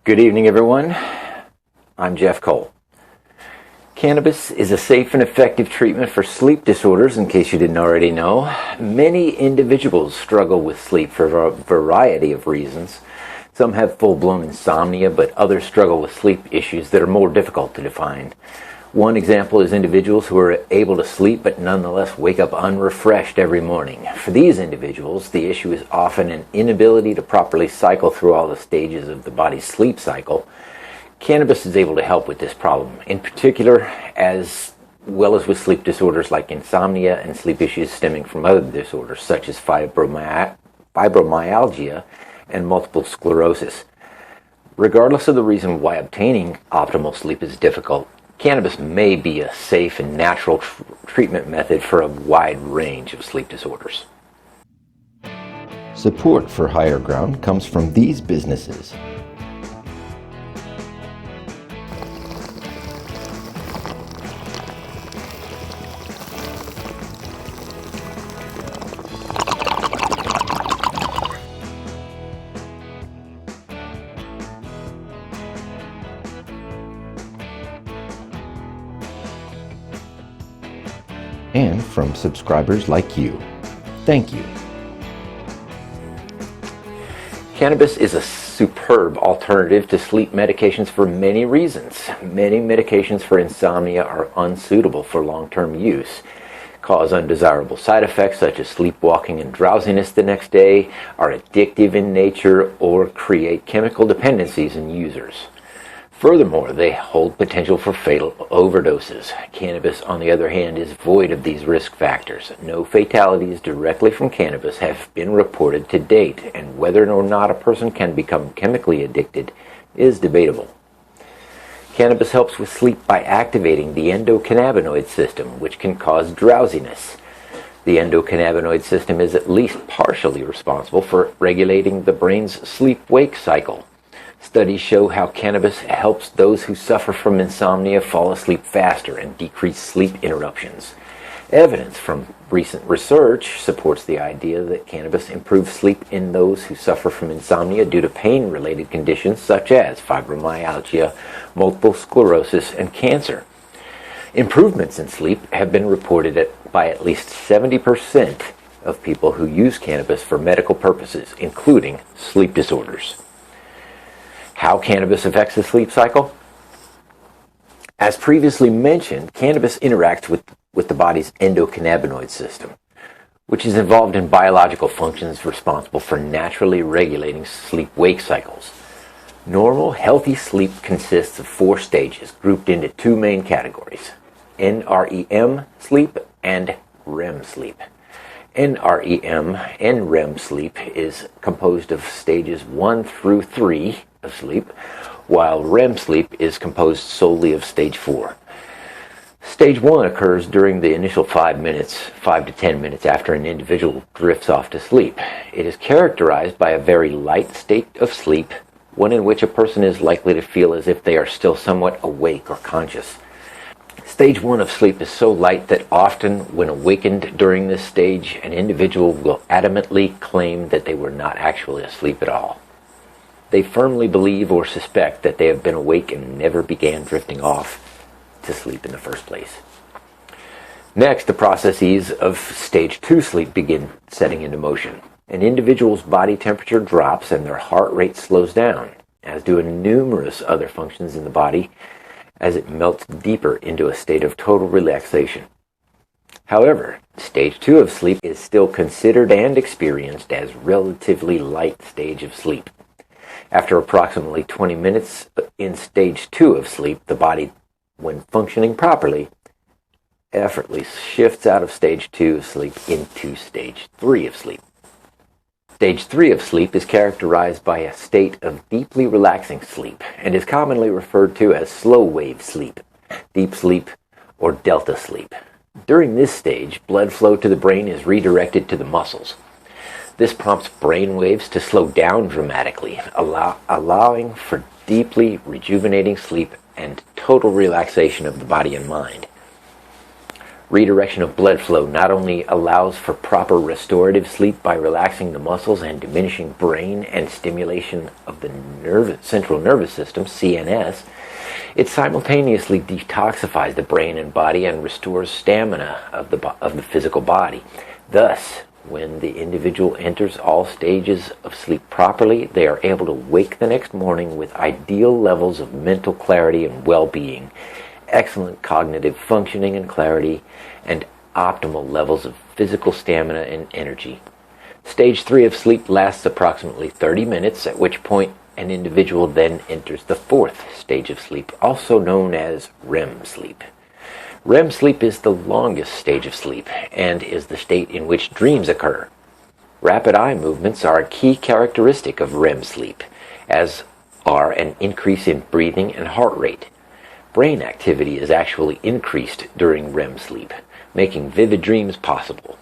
Good evening, everyone. I'm Jeff Cole. Cannabis is a safe and effective treatment for sleep disorders, in case you didn't already know. Many individuals struggle with sleep for a variety of reasons. Some have full-blown insomnia, but others struggle with sleep issues that are more difficult to define. One example is individuals who are able to sleep but nonetheless wake up unrefreshed every morning. For these individuals, the issue is often an inability to properly cycle through all the stages of the body's sleep cycle. Cannabis is able to help with this problem, in particular as well as with sleep disorders like insomnia and sleep issues stemming from other disorders such as fibromyalgia and multiple sclerosis. Regardless of the reason why obtaining optimal sleep is difficult, cannabis may be a safe and natural treatment method for a wide range of sleep disorders. Support for Higher Ground comes from these businesses. And from subscribers like you. Thank you. Cannabis is a superb alternative to sleep medications for many reasons. Many medications for insomnia are unsuitable for long-term use, cause undesirable side effects such as sleepwalking and drowsiness the next day, are addictive in nature, or create chemical dependencies in users. Furthermore, they hold potential for fatal overdoses. Cannabis, on the other hand, is void of these risk factors. No fatalities directly from cannabis have been reported to date, and whether or not a person can become chemically addicted is debatable. Cannabis helps with sleep by activating the endocannabinoid system, which can cause drowsiness. The endocannabinoid system is at least partially responsible for regulating the brain's sleep-wake cycle. Studies show how cannabis helps those who suffer from insomnia fall asleep faster and decrease sleep interruptions. Evidence from recent research supports the idea that cannabis improves sleep in those who suffer from insomnia due to pain-related conditions such as fibromyalgia, multiple sclerosis, and cancer. Improvements in sleep have been reported by at least 70% of people who use cannabis for medical purposes, including sleep disorders. How cannabis affects the sleep cycle? As previously mentioned, cannabis interacts with the body's endocannabinoid system, which is involved in biological functions responsible for naturally regulating sleep-wake cycles. Normal, healthy sleep consists of 4 stages, grouped into 2 main categories: NREM sleep and REM sleep. NREM and REM sleep is composed of stages 1 through 3 of sleep, while REM sleep is composed solely of stage 4. Stage 1 occurs during the initial 5 to 10 minutes after an individual drifts off to sleep. It is characterized by a very light state of sleep, one in which a person is likely to feel as if they are still somewhat awake or conscious. Stage 1 of sleep is so light that often when awakened during this stage, an individual will adamantly claim that they were not actually asleep at all. They firmly believe or suspect that they have been awake and never began drifting off to sleep in the first place. Next, the processes of stage 2 sleep begin setting into motion. An individual's body temperature drops and their heart rate slows down, as do numerous other functions in the body, as it melts deeper into a state of total relaxation. However, stage 2 of sleep is still considered and experienced as relatively light stage of sleep. After approximately 20 minutes in stage 2 of sleep, the body, when functioning properly, effortlessly shifts out of stage 2 of sleep into stage 3 of sleep. Stage 3 of sleep is characterized by a state of deeply relaxing sleep and is commonly referred to as slow-wave sleep, deep sleep, or delta sleep. During this stage, blood flow to the brain is redirected to the muscles. This prompts brain waves to slow down dramatically, allowing for deeply rejuvenating sleep and total relaxation of the body and mind. Redirection of blood flow not only allows for proper restorative sleep by relaxing the muscles and diminishing brain and stimulation of the central nervous system, CNS, it simultaneously detoxifies the brain and body and restores stamina of the physical body. Thus, when the individual enters all stages of sleep properly, they are able to wake the next morning with ideal levels of mental clarity and well-being, excellent cognitive functioning and clarity, and optimal levels of physical stamina and energy. Stage 3 of sleep lasts approximately 30 minutes, at which point an individual then enters the 4th stage of sleep, also known as REM sleep. REM sleep is the longest stage of sleep and is the state in which dreams occur. Rapid eye movements are a key characteristic of REM sleep, as are an increase in breathing and heart rate. Brain activity is actually increased during REM sleep, making vivid dreams possible.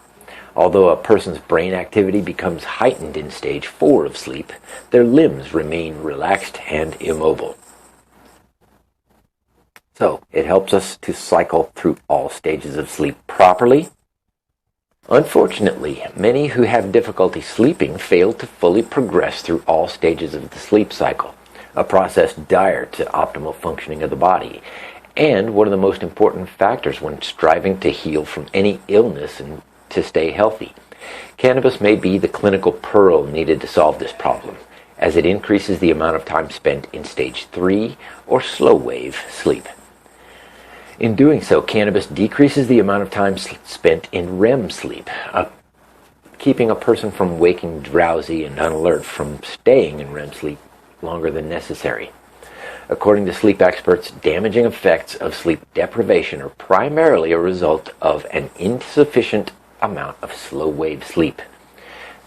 Although a person's brain activity becomes heightened in stage 4 of sleep, their limbs remain relaxed and immobile. So, it helps us to cycle through all stages of sleep properly. Unfortunately, many who have difficulty sleeping fail to fully progress through all stages of the sleep cycle, a process dire to optimal functioning of the body, and one of the most important factors when striving to heal from any illness and to stay healthy. Cannabis may be the clinical pearl needed to solve this problem, as it increases the amount of time spent in stage 3 or slow wave sleep. In doing so, cannabis decreases the amount of time spent in REM sleep, keeping a person from waking drowsy and unalert from staying in REM sleep longer than necessary. According to sleep experts, damaging effects of sleep deprivation are primarily a result of an insufficient amount of slow-wave sleep.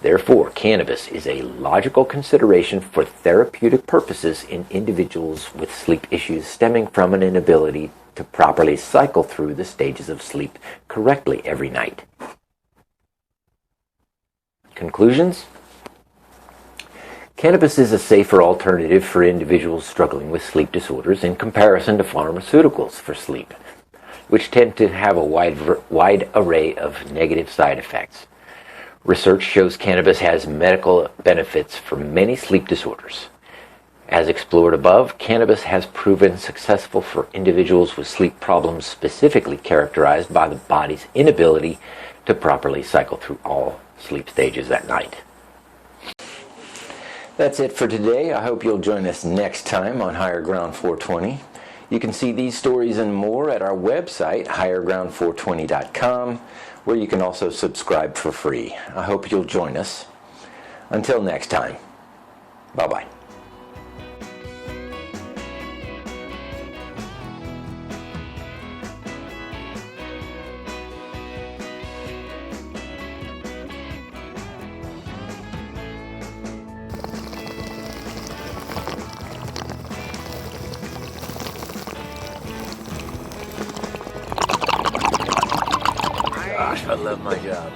Therefore, cannabis is a logical consideration for therapeutic purposes in individuals with sleep issues stemming from an inability to properly cycle through the stages of sleep correctly every night. Conclusions? Cannabis is a safer alternative for individuals struggling with sleep disorders in comparison to pharmaceuticals for sleep, which tend to have a wide array of negative side effects. Research shows cannabis has medical benefits for many sleep disorders. As explored above, cannabis has proven successful for individuals with sleep problems specifically characterized by the body's inability to properly cycle through all sleep stages at night. That's it for today. I hope you'll join us next time on Higher Ground 420. You can see these stories and more at our website, higherground420.com, where you can also subscribe for free. I hope you'll join us. Until next time, bye-bye. Gosh, I love my job.